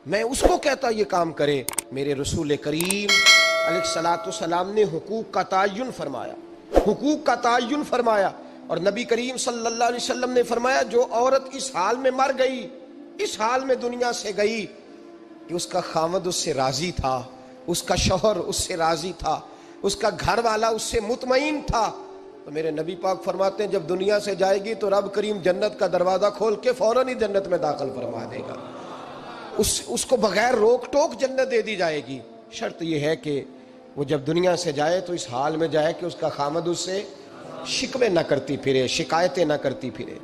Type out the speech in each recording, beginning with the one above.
میں اس کو کہتا یہ کام کرے۔ میرے رسول کریم علیہ الصلوۃ والسلام نے حقوق کا تعین فرمایا، حقوق کا تعین فرمایا، اور نبی کریم صلی اللہ علیہ وسلم نے فرمایا جو عورت اس حال میں مر گئی، اس حال میں دنیا سے گئی کہ اس کا خاوند اس سے راضی تھا، اس کا شوہر اس سے راضی تھا، اس کا گھر والا اس سے مطمئن تھا، تو میرے نبی پاک فرماتے ہیں جب دنیا سے جائے گی تو رب کریم جنت کا دروازہ کھول کے فوراً ہی جنت میں داخل فرما دے گا، اس کو بغیر روک ٹوک جنت دے دی جائے گی۔ شرط یہ ہے کہ وہ جب دنیا سے جائے تو اس حال میں جائے کہ اس کا خامد اس سے شکوے نہ کرتی پھرے، شکایتیں نہ کرتی پھرے،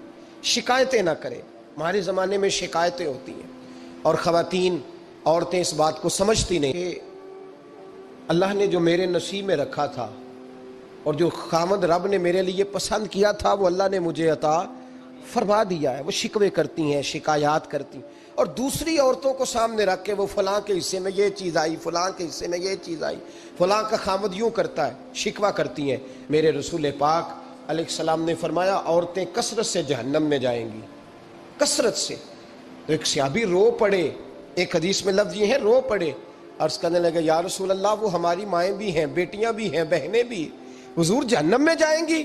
شکایتیں نہ کرے۔ ہمارے زمانے میں شکایتیں ہوتی ہیں، اور خواتین عورتیں اس بات کو سمجھتی نہیں کہ اللہ نے جو میرے نصیب میں رکھا تھا اور جو خامد رب نے میرے لیے پسند کیا تھا وہ اللہ نے مجھے عطا فرما دیا ہے۔ وہ شکوے کرتی ہیں، شکایات کرتی ہیں، اور دوسری عورتوں کو سامنے رکھ کے وہ فلاں کے حصے میں یہ چیز آئی، فلاں کے حصے میں یہ چیز آئی، فلاں کا خامد یوں کرتا ہے، شکوہ کرتی ہیں۔ میرے رسول پاک علیہ السلام نے فرمایا عورتیں کثرت سے جہنم میں جائیں گی، کثرت سے۔ تو ایک صحابی رو پڑے، ایک حدیث میں لفظ یہ ہے رو پڑے، عرض کرنے لگے یا رسول اللہ وہ ہماری مائیں بھی ہیں، بیٹیاں بھی ہیں، بہنیں بھی، حضور جہنم میں جائیں گی؟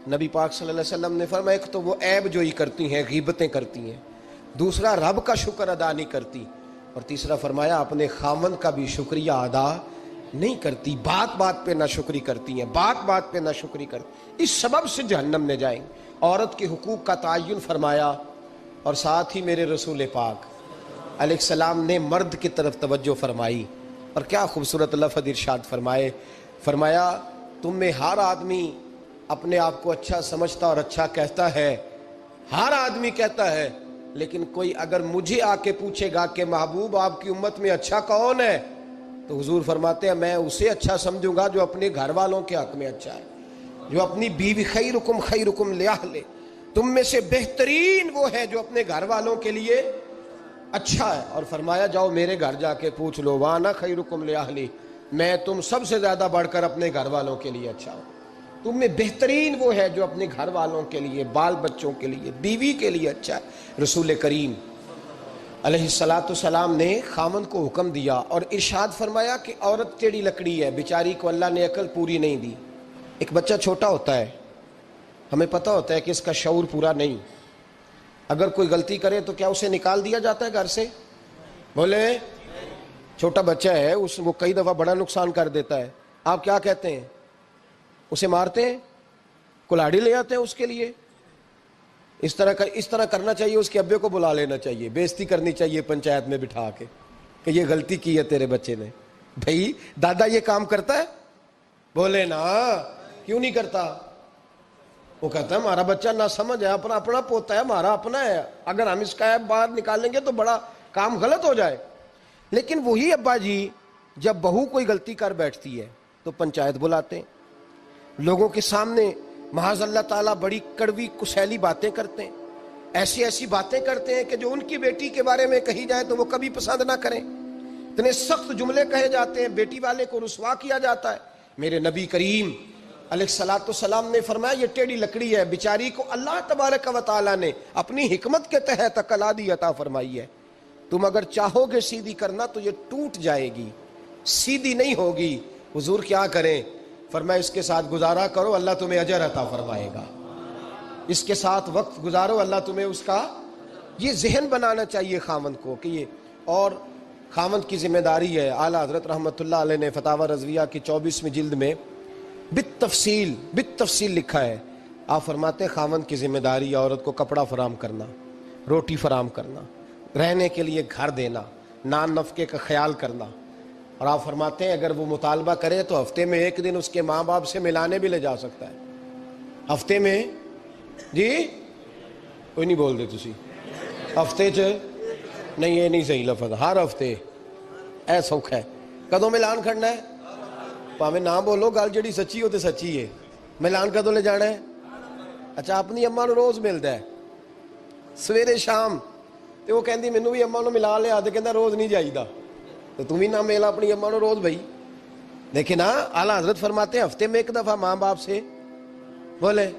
نبی پاک صلی اللہ علیہ وسلم نے فرمایا ایک تو وہ عیب جوئی کرتی ہیں، غیبتیں کرتی ہیں، دوسرا رب کا شکر ادا نہیں کرتی، اور تیسرا فرمایا اپنے خاوند کا بھی شکریہ ادا نہیں کرتی، بات بات پہ ناشکری کرتی ہیں، بات بات پہ ناشکری کرتی، اس سبب سے جہنم میں جائیں۔ عورت کے حقوق کا تعین فرمایا، اور ساتھ ہی میرے رسول پاک علیہ السلام نے مرد کی طرف توجہ فرمائی، اور کیا خوبصورت لفظ ارشاد فرمائے، فرمایا تم میں ہر آدمی اپنے آپ کو اچھا سمجھتا اور اچھا کہتا ہے، ہر آدمی کہتا ہے، لیکن کوئی اگر مجھے آ کے پوچھے گا کہ محبوب آپ کی امت میں اچھا کون ہے، تو حضور فرماتے ہیں میں اسے اچھا سمجھوں گا جو اپنے گھر والوں کے حق میں اچھا ہے، جو اپنی بیوی خیرکم لأہلہ، تم میں سے بہترین وہ ہے جو اپنے گھر والوں کے لیے اچھا ہے۔ اور فرمایا جاؤ میرے گھر جا کے پوچھ لو وانا خیرکم لأہلی، میں تم سب سے زیادہ بڑھ کر اپنے گھر والوں کے لیے اچھا ہوں، تم میں بہترین وہ ہے جو اپنے گھر والوں کے لیے، بال بچوں کے لیے، بیوی کے لیے اچھا ہے۔ رسول کریم علیہ الصلوۃ والسلام نے خامن کو حکم دیا اور ارشاد فرمایا کہ عورت ٹیڑھی لکڑی ہے، بیچاری کو اللہ نے عقل پوری نہیں دی۔ ایک بچہ چھوٹا ہوتا ہے، ہمیں پتہ ہوتا ہے کہ اس کا شعور پورا نہیں، اگر کوئی غلطی کرے تو کیا اسے نکال دیا جاتا ہے گھر سے؟ بولے چھوٹا بچہ ہے، وہ کئی دفعہ بڑا نقصان کر دیتا ہے، آپ کیا کہتے ہیں؟ اسے مارتے ہیں، کلاڑی لے آتے ہیں اس کے لیے؟ اس طرح کرنا چاہیے، اس کے ابے کو بلا لینا چاہیے، بے عزتی کرنی چاہیے پنچایت میں بٹھا کے کہ یہ غلطی کی ہے تیرے بچے نے۔ بھائی دادا یہ کام کرتا ہے؟ بولے نا، کیوں نہیں کرتا؟ وہ کہتا ہے ہمارا بچہ نہ سمجھ ہے، اپنا پوتا ہے، ہمارا اپنا ہے، اگر ہم اس کا باہر نکالیں گے تو بڑا کام غلط ہو جائے۔ لیکن وہی ابا جی جب بہو کوئی غلطی کر بیٹھتی ہے تو پنچایت بلاتے ہیں، لوگوں کے سامنے معاذ اللہ تعالیٰ بڑی کڑوی کسیلی باتیں کرتے ہیں، ایسی باتیں کرتے ہیں کہ جو ان کی بیٹی کے بارے میں کہی جائے تو وہ کبھی پسند نہ کریں، اتنے سخت جملے کہے جاتے ہیں، بیٹی والے کو رسوا کیا جاتا ہے۔ میرے نبی کریم علیہ الصلوۃ والسلام نے فرمایا یہ ٹیڑھی لکڑی ہے، بیچاری کو اللہ تبارک و تعالیٰ نے اپنی حکمت کے تحت عقل عادی عطا فرمائی ہے، تم اگر چاہو گے سیدھی کرنا تو یہ ٹوٹ جائے گی، سیدھی نہیں ہوگی۔ حضور کیا کریں؟ فرمایا اس کے ساتھ گزارا کرو، اللہ تمہیں اجر عطا فرمائے گا، اس کے ساتھ وقت گزارو، اللہ تمہیں اس کا، یہ ذہن بنانا چاہیے خاوند کو کہ یہ، اور خاوند کی ذمہ داری ہے۔ اعلیٰ حضرت رحمۃ اللہ علیہ نے فتاوی رضویہ کی 24ویں جلد میں بالتفصیل لکھا ہے، آپ فرماتے ہیں خاوند کی ذمہ داری عورت کو کپڑا فراہم کرنا، روٹی فراہم کرنا، رہنے کے لیے گھر دینا، نان نفقے کا خیال کرنا، اور آپ فرماتے ہیں اگر وہ مطالبہ کرے تو ہفتے میں ایک دن اس کے ماں باپ سے ملانے بھی لے جا سکتا ہے، ہفتے میں، جی کوئی نہیں بول دے تسی، ہفتے چ نہیں، یہ نہیں صحیح لفظ، ہر ہفتے اے سوکھ ہے، کدوں ملان کھڑنا ہے؟ پاویں نہ بولو، گل جڑی سچی ہو تے سچی ہے، ملان کدوں لے جانا ہے؟ اچھا اپنی اماں نو روز ملتا ہے سویرے شام، تے وہ کہندی مینوں بھی اماں نو ملا لیا، تے کہندا روز نہیں جائیدا، تو تم ہی نہ مل اپنی اماں نو روز بھائی۔ دیکھیں نا اعلیٰ حضرت فرماتے ہیں ہفتے میں ایک دفعہ ماں باپ سے، بولے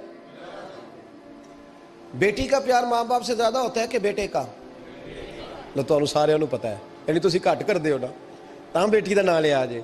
بیٹی کا پیار ماں باپ سے زیادہ ہوتا ہے کہ بیٹے کا؟ ਲੋ ਤੁਹਾਨੂੰ ਸਾਰਿਆਂ ਨੂੰ ਪਤਾ ਹੈ, ਯਾਨੀ ਤੁਸੀਂ ਘੱਟ ਕਰਦੇ ਹੋ ਨਾ, ਤਾਂ ਬੇਟੀ ਦਾ ਨਾਂ ਲਿਆ ਜੇ।